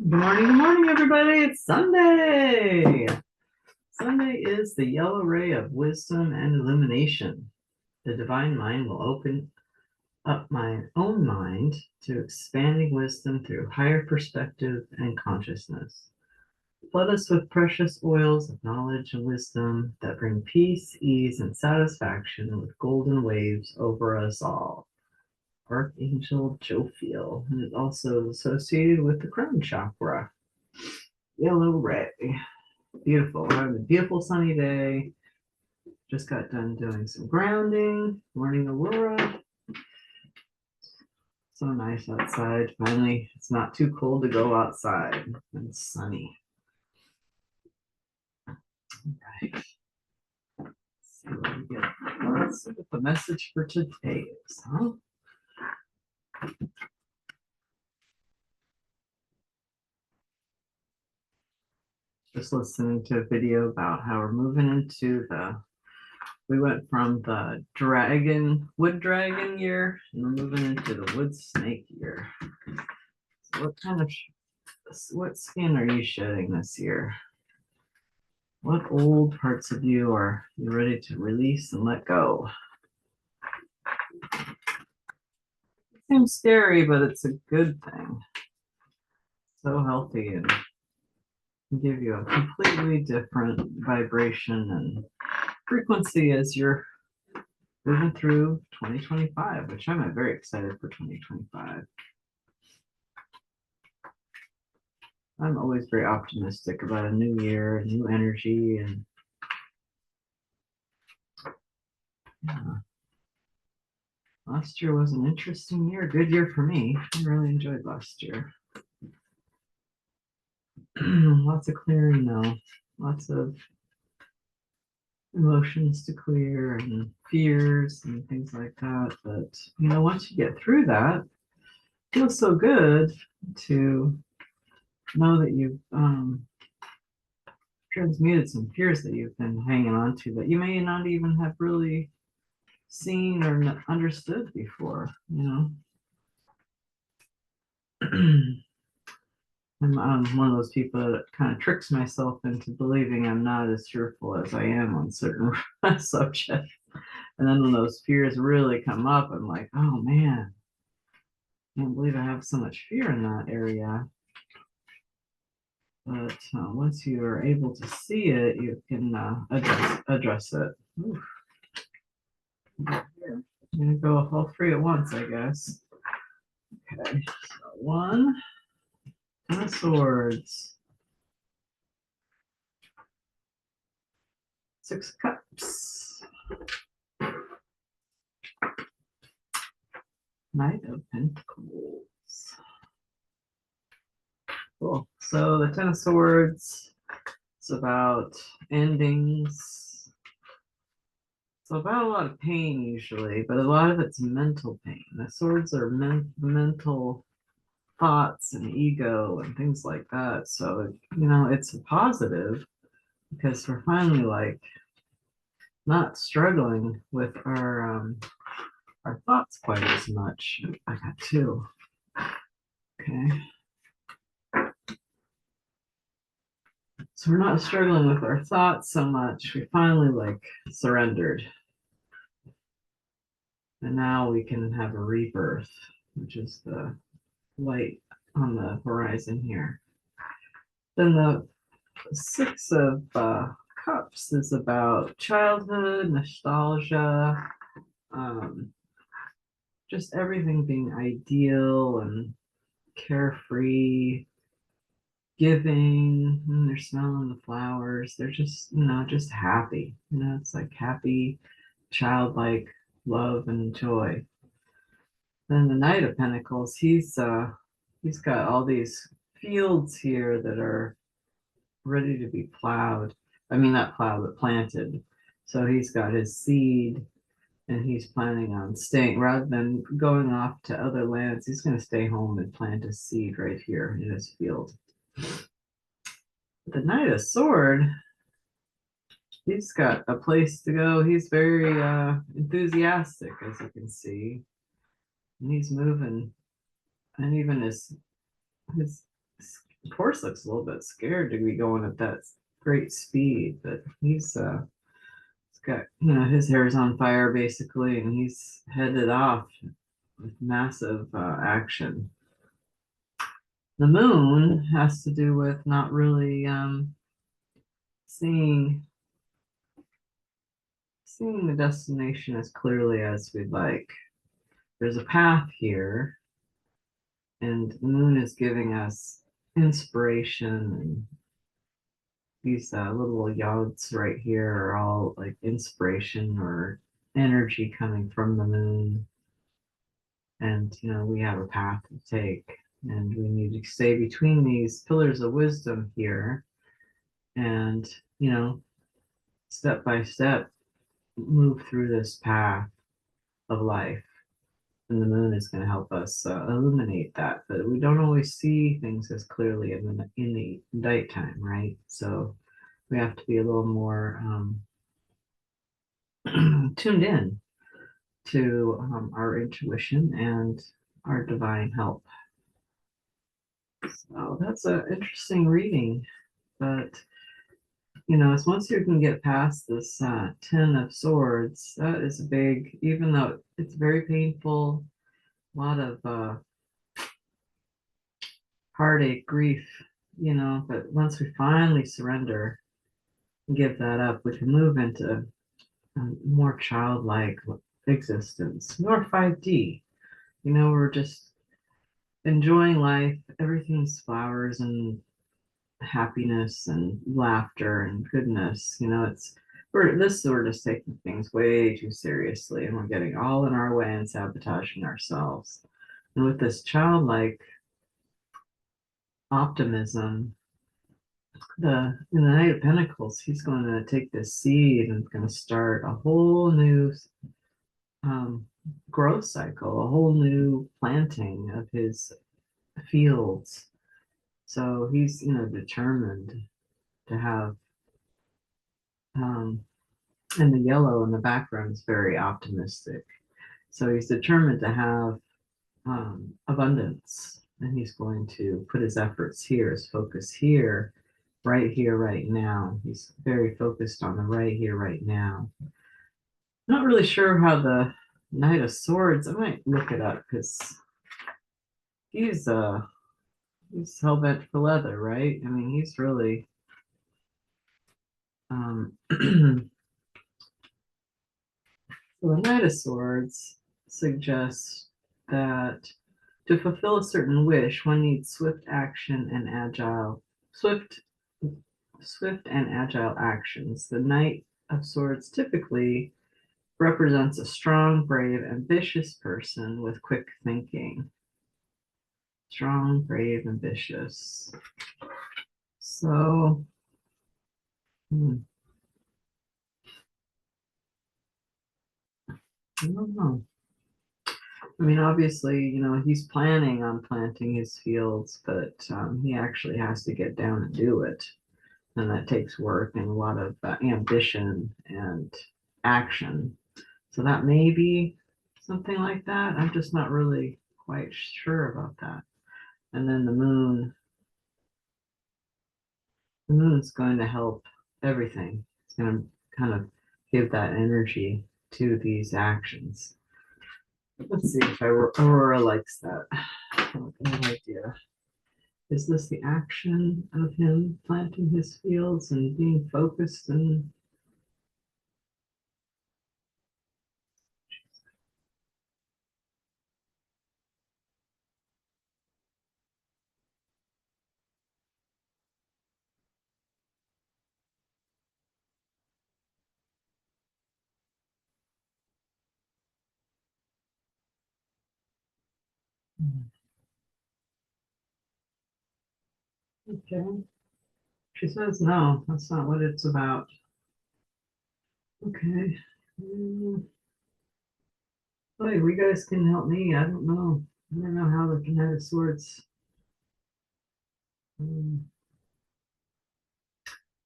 Good morning, everybody. It's Sunday. Sunday is the yellow ray of wisdom and illumination. The divine mind will open up my own mind to expanding wisdom through higher perspective and consciousness. Flood us with precious oils of knowledge and wisdom that bring peace, ease, and satisfaction with golden waves over us all. Archangel Jopheil, and is also associated with the crown chakra. Yellow ray. Beautiful. We're having a beautiful sunny day. Just got done doing some grounding. Morning, Aurora. So nice outside. Finally, it's not too cold to go outside. And sunny. All right. Let's see what we get. Let's see what the message for today is, huh? Just listening to a video about how we're moving into we went from the wood dragon year, and we're moving into the wood snake year. So what skin are you shedding this year? What old parts of you are you ready to release and let go? It seems scary, but it's a good thing. So healthy and give you a completely different vibration and frequency as you're moving through 2025, which I'm very excited for 2025. I'm always very optimistic about a new year, a new energy, and yeah. Last year was an interesting year, good year for me. I really enjoyed last year. Lots of clearing though, lots of emotions to clear and fears and things like that. But once you get through that, it feels so good to know that you've transmuted some fears that you've been hanging on to that you may not even have really seen or understood before. I'm one of those people that kind of tricks myself into believing I'm not as fearful as I am on certain subjects. And then when those fears really come up, I'm like, oh man, I can't believe I have so much fear in that area. But once you are able to see it, you can address it. Oof. I'm gonna go all three at once, I guess. Okay, so 1, 10 of swords, 6 of cups, Knight of Pentacles. Cool. So the 10 of swords, it's about endings. It's about a lot of pain usually, but a lot of it's mental pain. The swords are mental thoughts and ego and things like that. So, it's a positive because we're finally not struggling with our thoughts quite as much. I got 2. Okay. So we're not struggling with our thoughts so much. We finally surrendered. And now we can have a rebirth, which is the light on the horizon here. Then the 6 of Cups is about childhood, nostalgia, just everything being ideal and carefree, giving, and they're smelling the flowers. They're just happy. It's like happy, childlike love and joy. Then the Knight of Pentacles, he's got all these fields here that are ready to be plowed. I mean, not plowed, but planted. So he's got his seed and he's planning on staying rather than going off to other lands. He's going to stay home and plant his seed right here in his field. The Knight of Sword, he's got a place to go. He's very enthusiastic, as you can see. And he's moving. And even his Of course, looks a little bit scared to be going at that great speed, but he's got, his hair's on fire basically, and he's headed off with massive action. The moon has to do with not really seeing the destination as clearly as we'd like. There's a path here, and the moon is giving us inspiration, and these little yods right here are all like inspiration or energy coming from the moon. And we have a path to take, and we need to stay between these pillars of wisdom here, and step by step move through this path of life. And the moon is going to help us illuminate that, but we don't always see things as clearly in the nighttime, right? So we have to be a little more tuned in to our intuition and our divine help. So that's an interesting reading, but as once you can get past this 10 of swords, that is a big, even though it's very painful, a lot of heartache, grief, but once we finally surrender and give that up, we can move into a more childlike existence, more 5D. We're just enjoying life. Everything's flowers and happiness and laughter and goodness. We're just taking things way too seriously, and we're getting all in our way and sabotaging ourselves. And with this childlike optimism, in the Knight of Pentacles, he's going to take this seed and going to start a whole new growth cycle, a whole new planting of his fields. So he's, determined to have, and the yellow in the background is very optimistic. So he's determined to have abundance, and he's going to put his efforts here, his focus here, right now. He's very focused on the right here, right now. Not really sure how the Knight of Swords, I might look it up because he's hell bent for leather, right? I mean, he's really so the Knight of Swords suggests that to fulfill a certain wish, one needs swift and agile actions. The Knight of Swords typically represents a strong, brave, ambitious person with quick thinking. Strong, brave, ambitious. So, I don't know. I mean, obviously, he's planning on planting his fields, but he actually has to get down and do it. And that takes work and a lot of ambition and action. So that may be something like that. I'm just not really quite sure about that. And then the moon's going to help everything. It's going to kind of give that energy to these actions. Let's see if Aurora likes that. I have no idea. Is this the action of him planting his fields and being focused and okay? She says no, that's not what it's about. Okay. Hey, you guys can help me. I don't know. I don't know how the Knight of Swords. I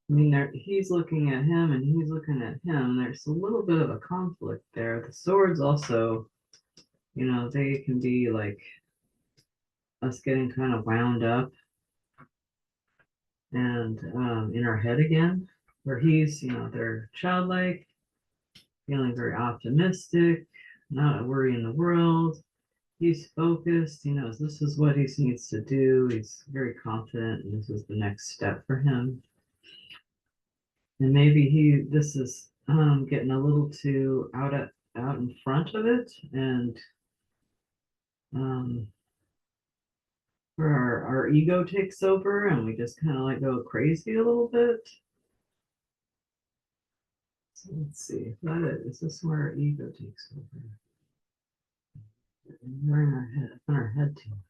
mean, he's looking at him and he's looking at him. There's a little bit of a conflict there. The swords also, they can be like us getting kind of wound up and in our head again, where he's, they're childlike, feeling very optimistic, not a worry in the world. He's focused. He knows this is what he needs to do. He's very confident, and this is the next step for him. And maybe this is getting a little too out in front of it, and um, where our ego takes over, and we just kind of like go crazy a little bit. So let's see. Is this where our ego takes over? We're in our head too much.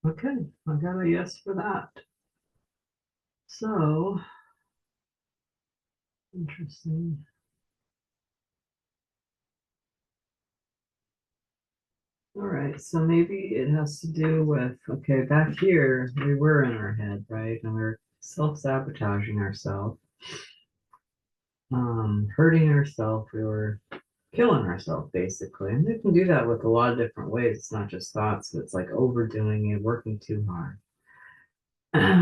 Okay, I got a yes for that. So interesting. All right, so maybe it has to do with, okay, back here, we were in our head, right? And we are self-sabotaging ourselves, hurting ourselves. We were killing ourselves, basically. And we can do that with a lot of different ways. It's not just thoughts, it's like overdoing it, working too hard.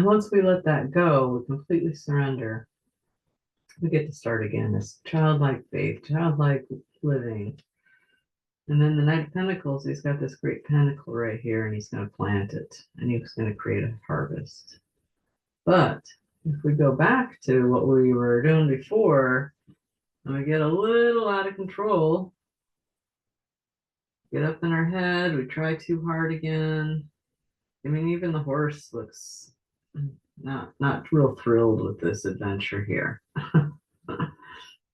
Once we let that go, we completely surrender. We get to start again. This childlike faith, childlike living. And then the Knight of Pentacles, he's got this great pentacle right here, and he's going to plant it, and he's going to create a harvest. But if we go back to what we were doing before, and we get a little out of control, get up in our head, we try too hard again. I mean, even the horse looks not real thrilled with this adventure here.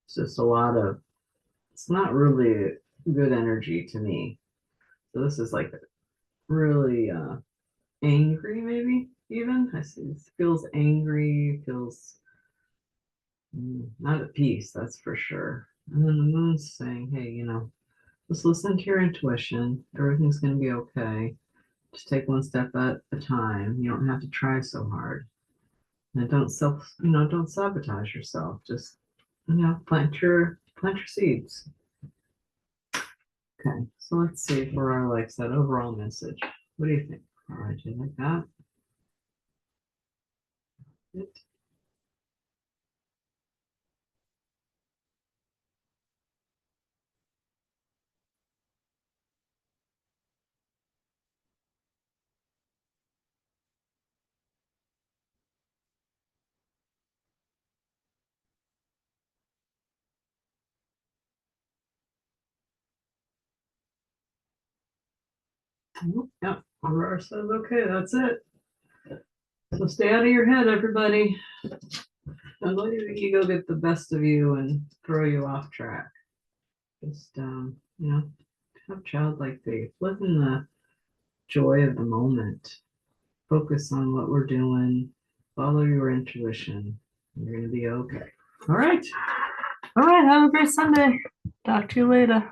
It's just it's not really good energy to me. So this is like really angry, maybe even. I see it feels angry, feels not at peace, that's for sure. And then the moon's saying, hey, just listen to your intuition. Everything's going to be okay. Just take one step at a time. You don't have to try so hard. And don't sabotage yourself. Just, plant your seeds. Okay, so let's see for our likes that overall message. What do you think? All right, do you like that? Good. Yep, Aurora says, okay, that's it. So stay out of your head, everybody. Don't let your ego get the best of you and throw you off track. Just, have childlike faith. Live in the joy of the moment. Focus on what we're doing. Follow your intuition. You're going to be okay. All right. All right. Have a great Sunday. Talk to you later.